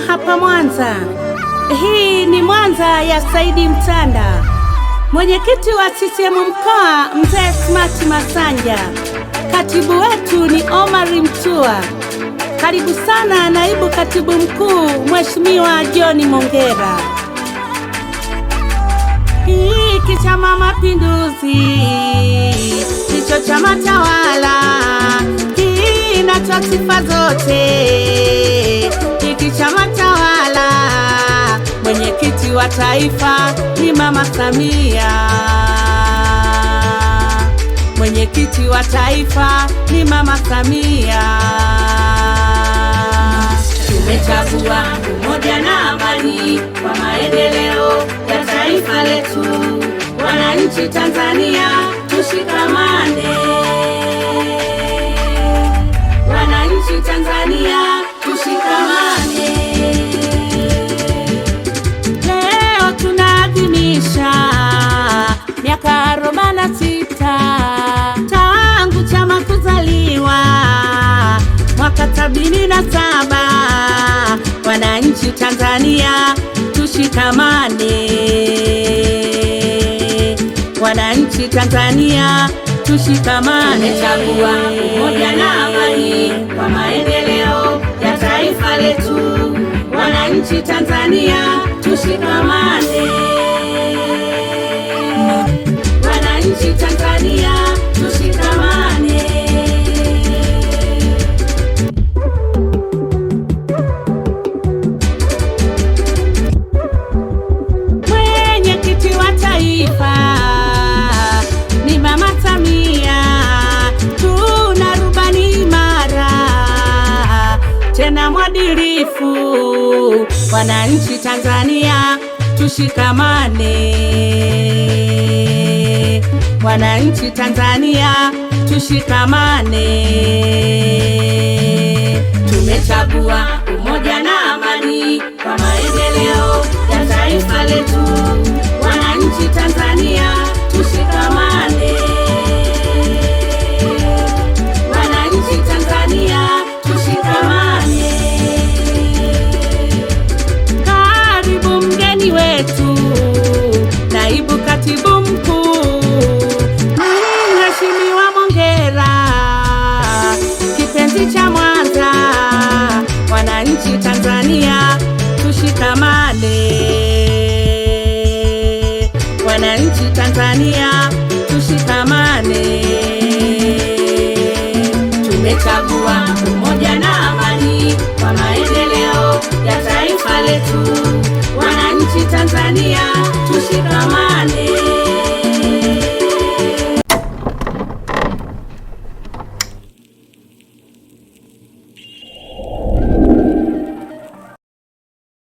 hapa Mwanza. Hii ni Mwanza ya Saidi Mtanda. Mwenyekiti wa CCM mkoa Mzee Smart Masanja. Katibu wetu ni Omari Mtua. Karibu sana naibu katibu mkuu Mheshimiwa John Mongera. Hiki Chama Mapinduzi ndicho chama tawala kinacho sifa zote. Hiki chama tawala, mwenyekiti wa taifa ni Mama Samia. Mwenyekiti wa taifa ni Mama Samia. Tumechagua umoja na amani kwa maendeleo ya taifa letu. Wananchi Tanzania tushikamane. Wananchi Tanzania tushikamane. Leo tunaadhimisha miaka 46 tangu chama kuzaliwa mwaka 77. Wananchi Tanzania tushikamane. Wananchi Tanzania tushikamane. Tumechagua umoja na amani kwa maendeleo ya taifa letu. Wananchi Tanzania tushikamane. Wananchi Tanzania tushikamane. Mwenyekiti wa taifa ni Mama Samia. Tuna rubani imara tena mwadilifu. Wananchi Tanzania tushikamane. Wananchi Tanzania tushikamane. Tumechagua umoja na amani kwa maendeleo ya taifa letu. Wananchi Tanzania tushikamane. Wananchi Tanzania tushikamane. Karibu mgeni wetu, naibu katibu mkuu Mheshimiwa Mongera, kipenzi cha Mwanza. Wananchi Tanzania tushikamane. Wananchi Tanzania tushikamane. Tumechagua